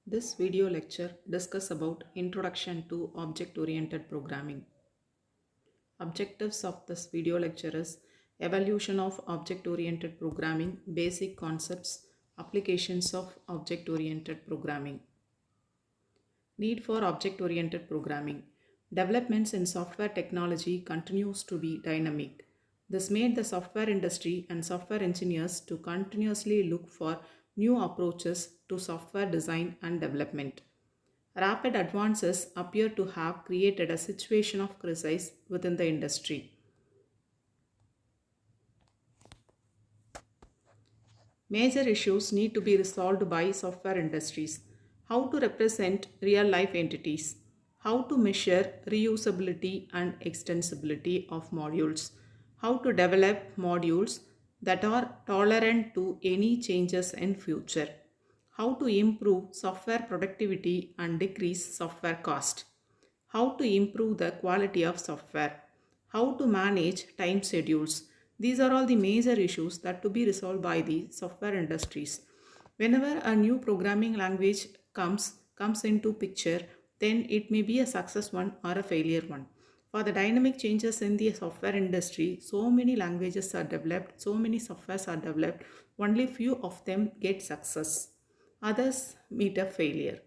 This video lecture discuss about Introduction to Object-Oriented Programming. Objectives of this video lecture is evolution of object-oriented programming, basic concepts, applications of object-oriented programming. Need for object-oriented programming. Developments in software technology continues to be dynamic. This made the software industry and software engineers to continuously look for new approaches to software design and development. Rapid advances appear to have created a situation of crisis within the industry. Major issues need to be resolved by software industries. How to represent real life entities, how to measure reusability and extensibility of modules, how to develop modules that are tolerant to any changes in future, how to improve software productivity and decrease software cost, how to improve the quality of software, how to manage time schedules. These are all the major issues that to be resolved by the software industries. Whenever a new programming language comes into picture, then it may be a success one or a failure one. For the dynamic changes in the software industry, so many languages are developed, so many softwares are developed, only few of them get success, others meet a failure.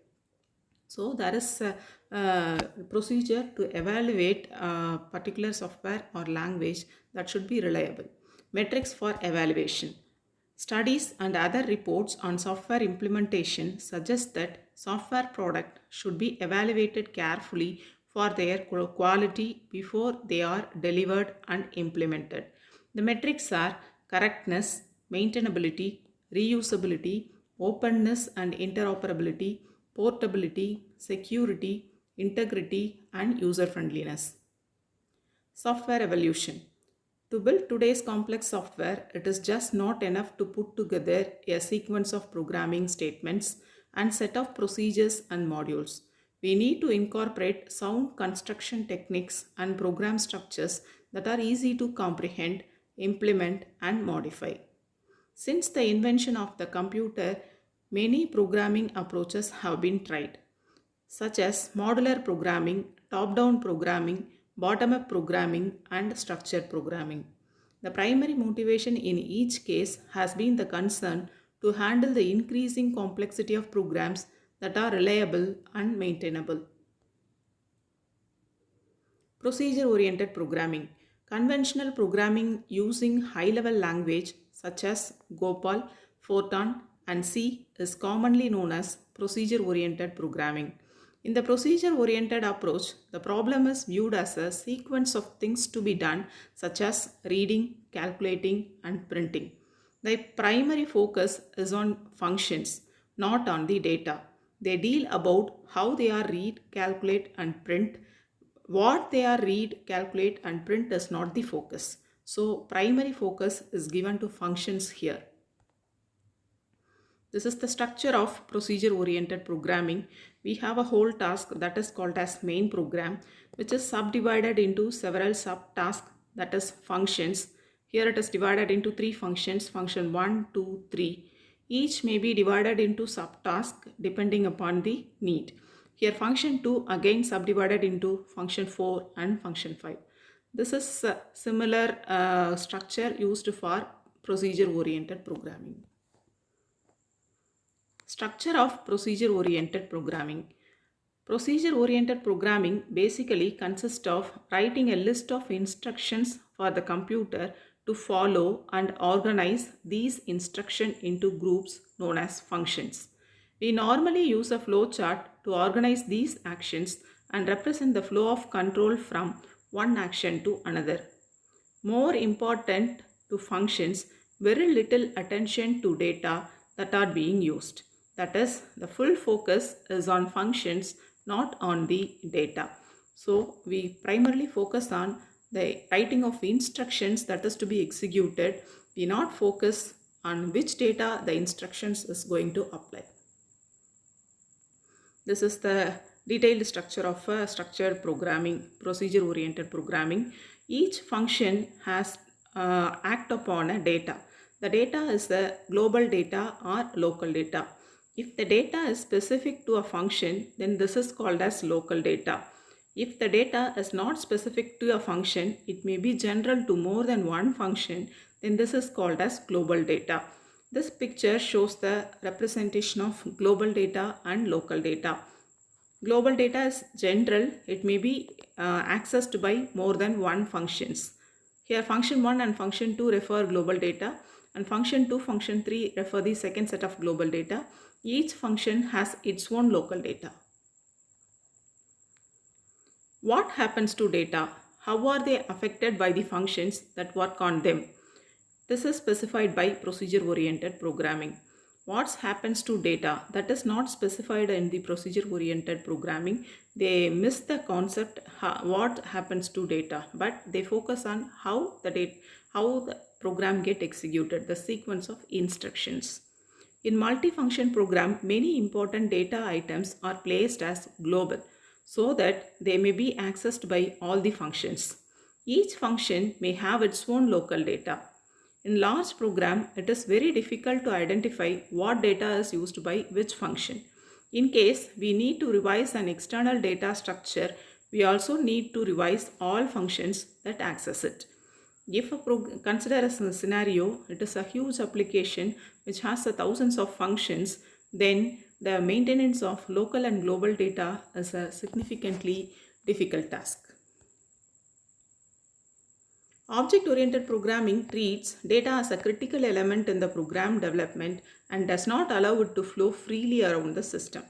So there is a procedure to evaluate a particular software or language that should be reliable. Metrics for evaluation. Studies and other reports on software implementation suggest that software product should be evaluated carefully for their quality before they are delivered and implemented. The metrics are correctness, maintainability, reusability, openness and interoperability, portability, security, integrity, and user friendliness. Software evolution. To build today's complex software, it is just not enough to put together a sequence of programming statements and set of procedures and modules. We need to incorporate sound construction techniques and program structures that are easy to comprehend, implement, and modify. Since the invention of the computer, many programming approaches have been tried, such as modular programming, top-down programming, bottom-up programming, and structured programming. The primary motivation in each case has been the concern to handle the increasing complexity of programs that are reliable and maintainable. Procedure-oriented programming. Conventional programming using high-level language such as Gopal, Fortran, and C is commonly known as procedure-oriented programming. In the procedure-oriented approach, the problem is viewed as a sequence of things to be done such as reading, calculating, and printing. The primary focus is on functions, not on the data. They deal about how they are read, calculate, and print. What they are read, calculate, and print is not the focus. So primary focus is given to functions here. This is the structure of procedure-oriented programming. We have a whole task that is called as main program, which is subdivided into several subtasks, that is functions. Here it is divided into three functions, function 1, 2, 3. Each may be divided into subtasks depending upon the need. Here function 2 again subdivided into function 4 and function 5. This is a similar structure used for procedure-oriented programming. Structure of procedure-oriented programming. Procedure-oriented programming basically consists of writing a list of instructions for the computer to follow and organize these instructions into groups known as functions. We normally use a flowchart to organize these actions and represent the flow of control from one action to another. More important to functions, very little attention to data that are being used. That is, the full focus is on functions, not on the data. So we primarily focus on the writing of instructions that is to be executed. We not focus on which data the instructions is going to apply. This is the detailed structure of structured programming, procedure-oriented programming. Each function has act upon a data. The data is the global data or local data. If the data is specific to a function, then this is called as local data. If the data is not specific to a function, it may be general to more than one function, then this is called as global data. This picture shows the representation of global data and local data. Global data is general. It may be accessed by more than one functions. Here function 1 and function 2 refer global data, and function 2, function 3 refer the second set of global data. Each function has its own local data. What happens to data? How are they affected by the functions that work on them? This is specified by procedure-oriented programming. What happens to data? That is not specified in the procedure-oriented programming. They miss the concept what happens to data, but they focus on how the program get executed, the sequence of instructions. In multifunction program, many important data items are placed as global so that they may be accessed by all the functions. Each function may have its own local data. In large program, it is very difficult to identify what data is used by which function. In case we need to revise an external data structure, we also need to revise all functions that access it. If consider a scenario, it is a huge application which has thousands of functions, then the maintenance of local and global data is a significantly difficult task. Object-oriented programming treats data as a critical element in the program development and does not allow it to flow freely around the system.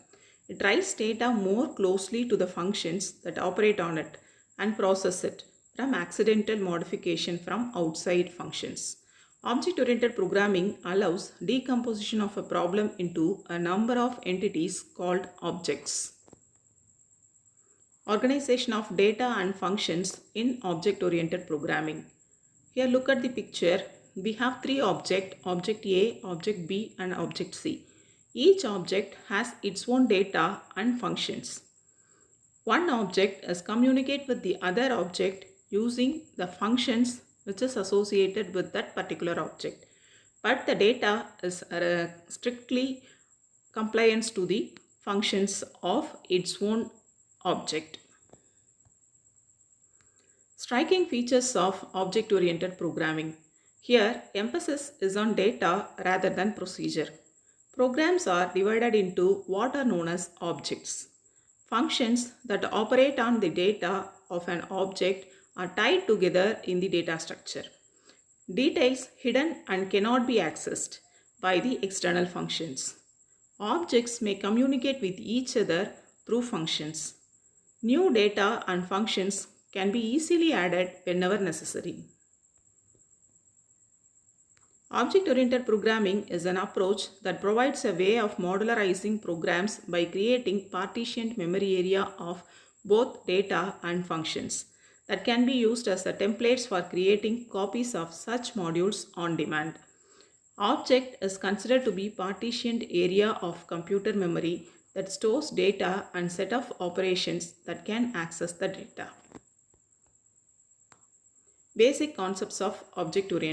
It writes data more closely to the functions that operate on it and process it from accidental modification from outside functions. Object-oriented programming allows decomposition of a problem into a number of entities called objects. Organization of data and functions in object-oriented programming. Here look at the picture. We have three objects, object A, object B and object C. Each object has its own data and functions. One object is communicate with the other object using the functions which is associated with that particular object. But the data is strictly compliance to the functions of its own object. Striking features of object-oriented programming. Here, emphasis is on data rather than procedure. Programs are divided into what are known as objects. Functions that operate on the data of an object are tied together in the data structure. Details hidden and cannot be accessed by the external functions. Objects may communicate with each other through functions. New data and functions can be easily added whenever necessary. Object-oriented programming is an approach that provides a way of modularizing programs by creating partitioned memory area of both data and functions that can be used as templates for creating copies of such modules on demand. Object is considered to be partitioned area of computer memory that stores data and set of operations that can access the data. Basic concepts of object-oriented